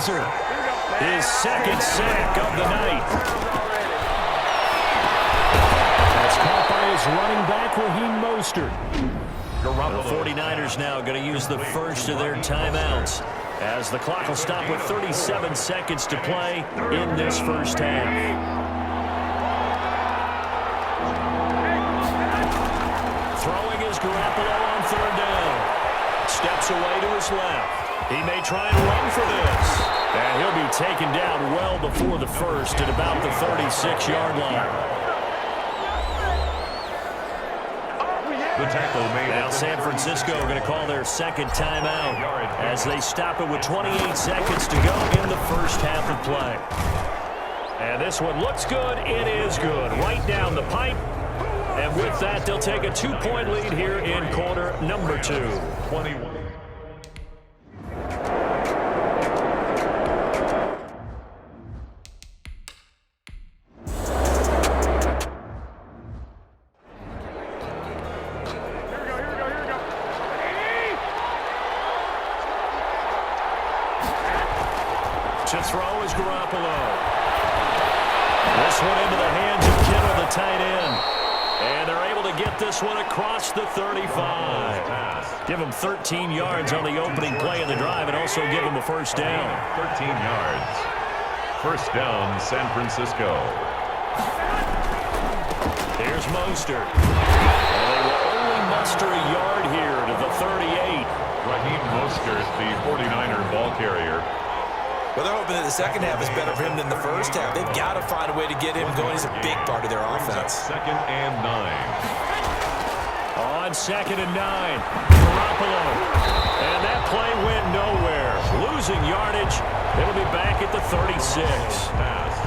Mostert. His second sack of the night. That's caught by his running back, Raheem Mostert. The 49ers now going to use the first of their timeouts as the clock will stop with 37 seconds to play in this first half. Throwing is Garoppolo on third down. Steps away to his left. He may try and run for this. And he'll be taken down well before the first at about the 36-yard line. The tackle made. Now San Francisco going to call their second timeout as they stop it with 28 seconds to go in the first half of play. And this one looks good. It is good. Right down the pipe. And with that, they'll take a 2-point lead here in quarter number 2. 21. To throw is Garoppolo. This one into the hands of Kittle, the tight end. And they're able to get this one across the 35. Give him 13 yards on the opening play of the drive and also give him a first down. 13 yards. First down, San Francisco. Here's Mostert. And they will only muster a yard here to the 38. Raheem Mostert, the 49er ball carrier. Well, they're hoping that the second half is better for him than the first half. They've got to find a way to get him going. He's a big part of their offense. Second and 9. On second and 9, Garoppolo. And that play went nowhere. Losing yardage. It'll be back at the 36. Pass.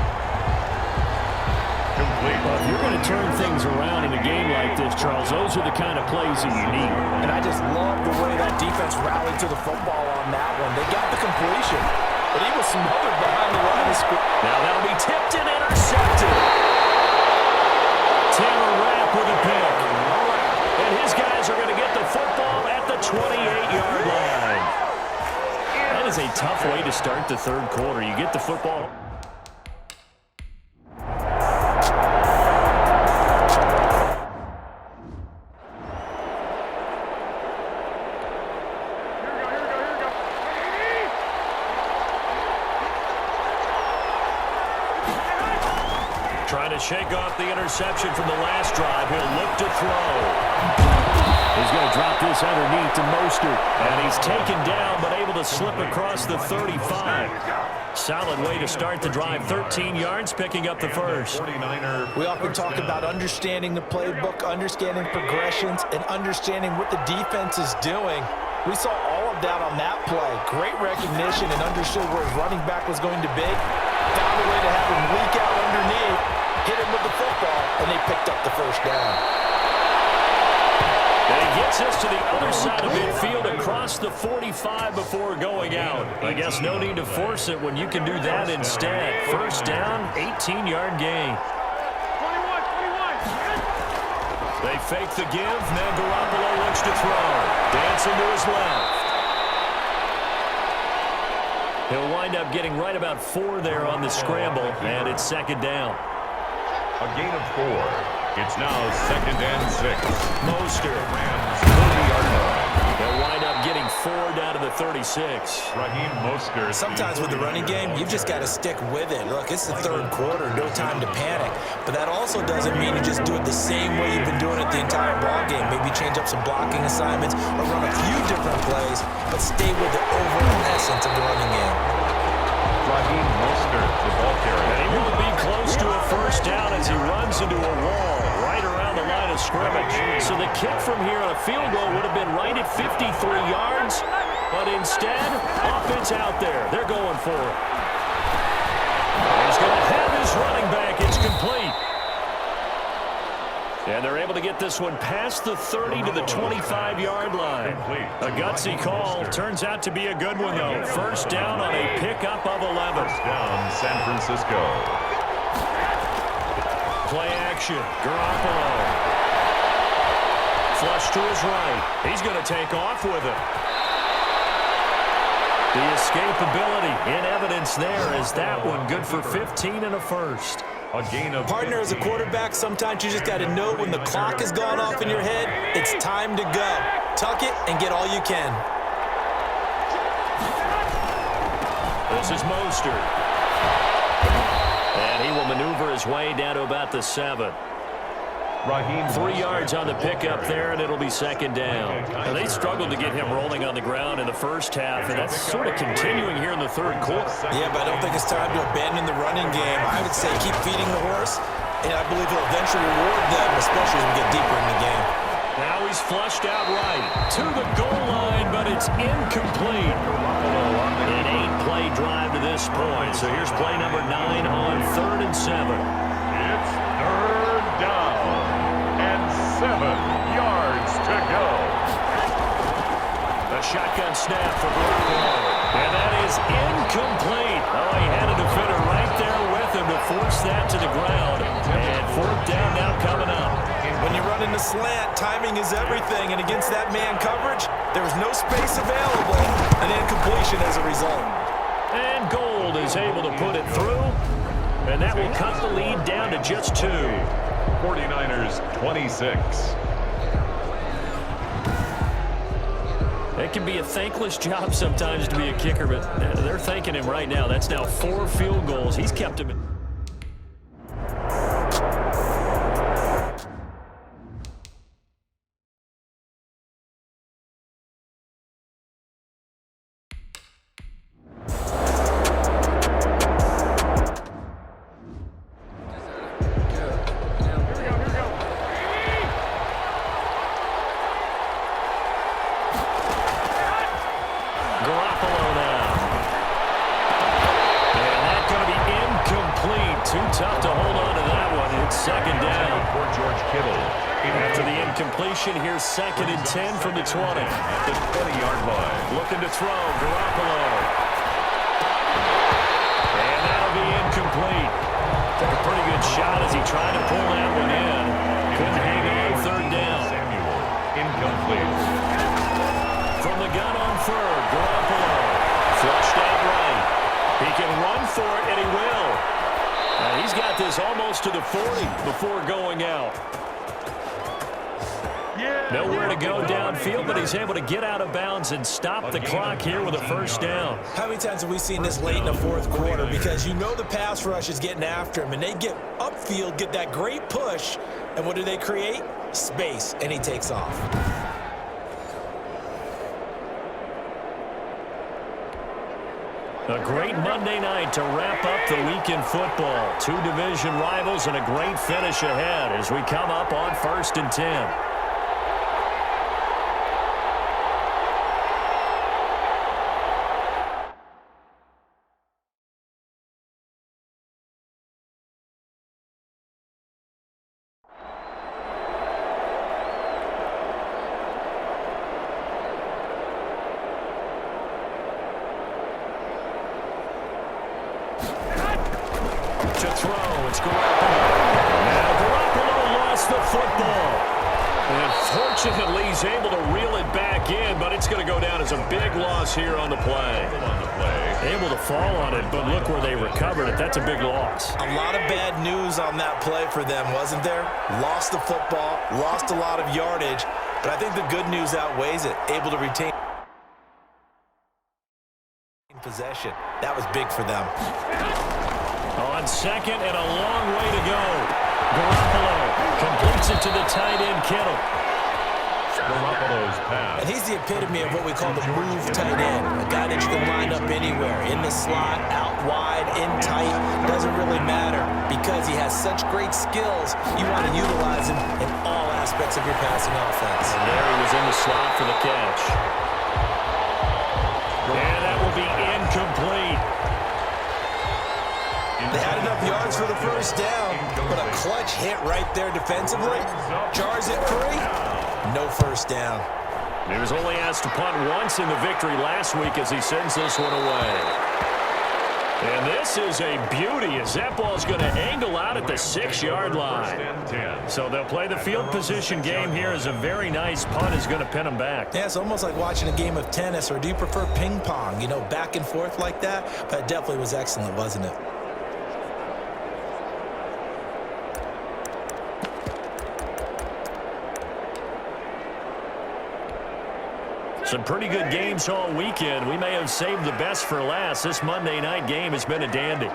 Complete. Well, if you're going to turn things around in a game like this, Charles, those are the kind of plays that you need. And I just love the way that defense rallied to the football on that one. They got the completion, but he was smothered behind the line of scrimmage. Now that'll be tipped and intercepted. Taylor Rapp with a pick. And his guys are going to get the football at the 28-yard line. That is a tough way to start the third quarter. You get the football. Trying to shake off the interception from the last drive. He'll look to throw. He's going to drop this underneath to Mostert. And he's taken down but able to slip across the 35. Solid way to start the drive. 13 yards, picking up the first. We often talk about understanding the playbook, understanding progressions, and understanding what the defense is doing. We saw all of that on that play. Great recognition and understood where his running back was going to be. Found a way to have him leak out underneath, hit him with the football, and they picked up the first down. And he gets us to the other side of midfield across the 45 before going out. I guess no need to force it when you can do that instead. First down, 18-yard gain. 21. They fake the give. Now Garoppolo looks to throw. Dancing to his left. He'll wind up getting right about 4 there on the scramble, and it's second down. A gain of 4. It's now second and 6. Mostert. Rams 30-yard line. They'll wind up getting 4 down to the 36. Raheem Mostert. Sometimes with the running game, you've just got to stick with it. Look, it's the third quarter, no time to panic. But that also doesn't mean you just do it the same way you've been doing it the entire ball game. Maybe change up some blocking assignments or run a few different plays, but stay with the overall essence of the running game. Raheem Mostert, the ball carrier. And he will be close to a first down as he runs into a wall right around the line of scrimmage. So the kick from here on a field goal would have been right at 53 yards, but instead, offense out there. They're going for it. He's going to have his running back. It's complete. And they're able to get this one past the 30 to the 25-yard line. A gutsy call. Turns out to be a good one, though. First down on a pickup of 11. First down, San Francisco. Play action. Garoppolo. Flush to his right. He's going to take off with it. The escapability in evidence there is that one good for 15 and a first. A gain of Partner, as a quarterback, sometimes you just got to know when the clock has gone off in your head, it's time to go. Tuck it and get all you can. This is Mostert. And he will maneuver his way down to about the 7. 3 yards on the pickup there, and it'll be second down. Now, they struggled to get him rolling on the ground in the first half, and that's sort of continuing here in the third quarter. Yeah, but I don't think it's time to abandon the running game. I would say keep feeding the horse, and I believe he'll eventually reward them, especially as we get deeper in the game. Now he's flushed out right to the goal line, but it's incomplete. An 8-play drive to this point. So here's play number 9 on 3rd and 7. It's 3rd down and 7 yards to go. A shotgun snap for Garoppolo. And that is incomplete. Oh, he had a defender right there with him to force that to the ground. And 4th down now coming up. When you run in the slant, timing is everything, and against that man coverage, there was no space available, and incompletion as a result. And Gold is able to put it through, and that will cut the lead down to just 2. 49ers 26. It can be a thankless job sometimes to be a kicker, but they're thanking him right now. That's now 4 field goals. He's kept him in. Here's 2nd and 10 from the 20. The 20-yard line. Looking to throw, Garoppolo. And that'll be incomplete. Took a pretty good shot as he tried to pull that one in. Couldn't hang on 3rd down. Samuel, incomplete. From the gun on 3rd, Garoppolo. Flushed out right. He can run for it, and he will. He's got this almost to the 40 before going out. Nowhere to go downfield, but he's able to get out of bounds and stop the clock here with a 1st down. How many times have we seen this late in the 4th quarter? Because you know the pass rush is getting after him, and they get upfield, get that great push, and what do they create? Space, and he takes off. A great Monday night to wrap up the week in football. 2 division rivals and a great finish ahead as we come up on 1st and 10. To throw, it's Garoppolo. Now Garoppolo lost the football. And fortunately, he's able to reel it back in, but it's going to go down as a big loss here on the play. Able to fall on it, but look where they recovered it. That's a big loss. A lot of bad news on that play for them, wasn't there? Lost the football, lost a lot of yardage, but I think the good news outweighs it. Able to retain possession. That was big for them. On 2nd and a long way to go. Garoppolo completes it to the tight end, Kittle. Garoppolo's pass. And he's the epitome of what we call the move tight end. A guy that you can line up anywhere. In the slot, out wide, in tight. Doesn't really matter because he has such great skills. You want to utilize him in all aspects of your passing offense. And there he was in the slot for the catch. And that will be incomplete. They had enough yards for the 1st down, but a clutch hit right there defensively. Jars it free. No 1st down. He was only asked to punt once in the victory last week as he sends this one away. And this is a beauty as that ball's going to angle out at the 6-yard line. So they'll play the field position game here as a very nice punt is going to pin them back. Yeah, it's almost like watching a game of tennis, or do you prefer ping pong? You know, back and forth like that? But it definitely was excellent, wasn't it? Some pretty good games all weekend. We may have saved the best for last. This Monday night game has been a dandy.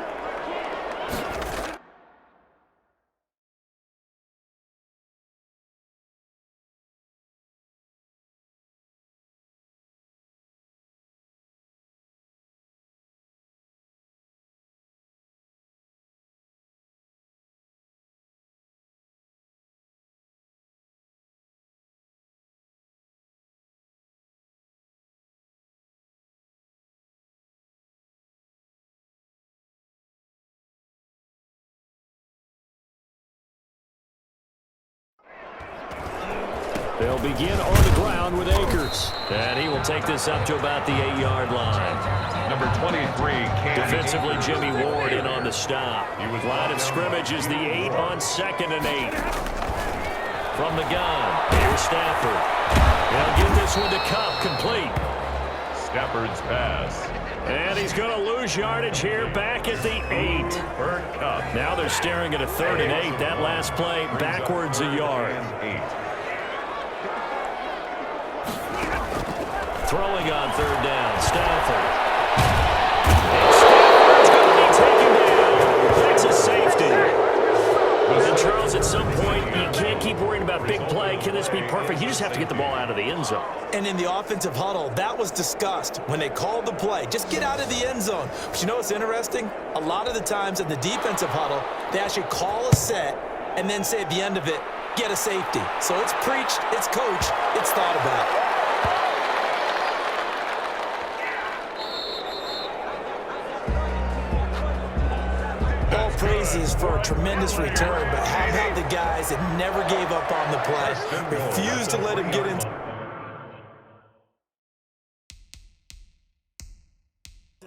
They'll begin on the ground with Akers. And he will take this up to about the 8-yard line. Number 23, Defensively, Jimmy Ward in on the stop. Line of scrimmage is the 8 on 2nd and 8. From the gun, here's Stafford. He'll give this one to Kupp, complete. Stafford's pass. And he's going to lose yardage here back at the 8. For Kupp. Now they're staring at a 3rd and 8. That last play backwards a yard. Throwing on 3rd down, Stafford. And Stafford's going to be taken down. That's a safety. And Charles, at some point, you can't keep worrying about big play. Can this be perfect? You just have to get the ball out of the end zone. And in the offensive huddle, that was discussed when they called the play. Just get out of the end zone. But you know what's interesting? A lot of the times in the defensive huddle, they actually call a set and then say at the end of it, get a safety. So it's preached, it's coached, it's thought about. Praises for a tremendous return, but how about the guys that never gave up on the play, refused to let him get into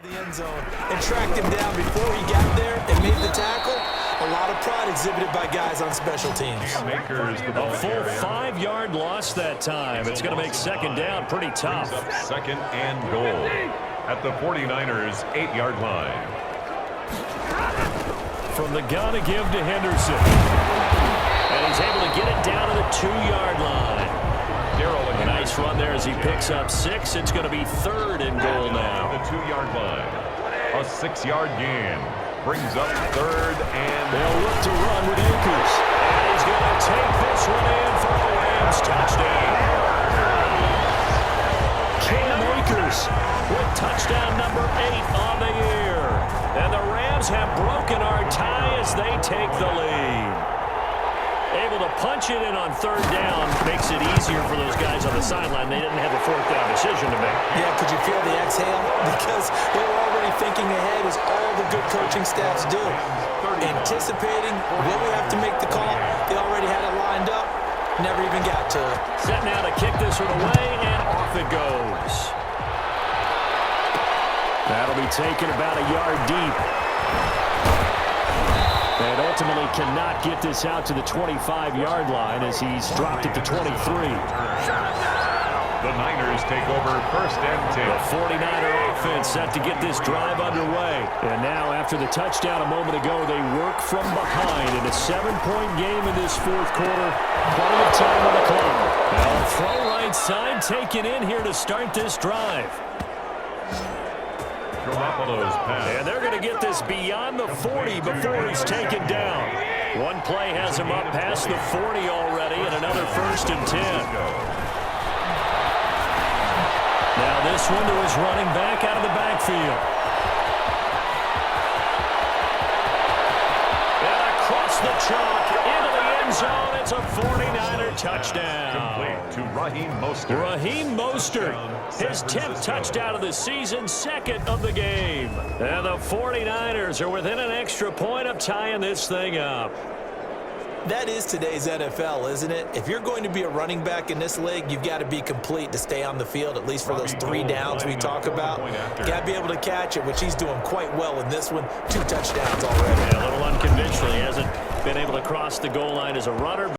the end zone and tracked him down before he got there and made the tackle? A lot of pride exhibited by guys on special teams. A full 5-yard loss that time. It's going to make 2nd down pretty tough. 2nd and goal at the 49ers' 8-yard line. From the gun to give to Henderson. And he's able to get it down to the 2-yard line. A nice run there as he picks up 6. It's going to be 3rd and goal now. The 2-yard line. A 6-yard gain brings up 3rd and... They'll look to run with Akers. And he's going to take this one in for a Rams touchdown. Cam Akers with touchdown number 8 on the year. And the Rams have broken our tie as they take the lead. Able to punch it in on 3rd down makes it easier for those guys on the sideline. They didn't have a 4th down decision to make. Yeah, could you feel the exhale? Because they were already thinking ahead, as all the good coaching staffs do. Anticipating, will we have to make the call? They already had it lined up. Never even got to it. Set now to kick this one away, and off it goes. That'll be taken about a yard deep. And ultimately cannot get this out to the 25-yard line as he's dropped at the 23. The Niners take over 1st and 10. The 49er offense set to get this drive underway. And now after the touchdown a moment ago, they work from behind in a 7-point game in this 4th quarter. Plenty of time on the clock. Now throw right side taken in here to start this drive. And they're going to get this beyond the 40 before he's taken down. One play has him up past the 40 already, and another 1st and 10. Now this one to his running back out of the backfield. And across the chalk into the end zone. It's a 49er touchdown. Complete to Raheem Mostert. Raheem Mostert, his 10th touchdown of the season, 2nd of the game. And the 49ers are within an extra point of tying this thing up. That is today's NFL, isn't it? If you're going to be a running back in this league, you've got to be complete to stay on the field, at least for those 3 downs we talk about. Got to be able to catch it, which he's doing quite well in this one. 2 touchdowns already. Yeah, a little unconventional. He hasn't been able to cross the goal line as a runner.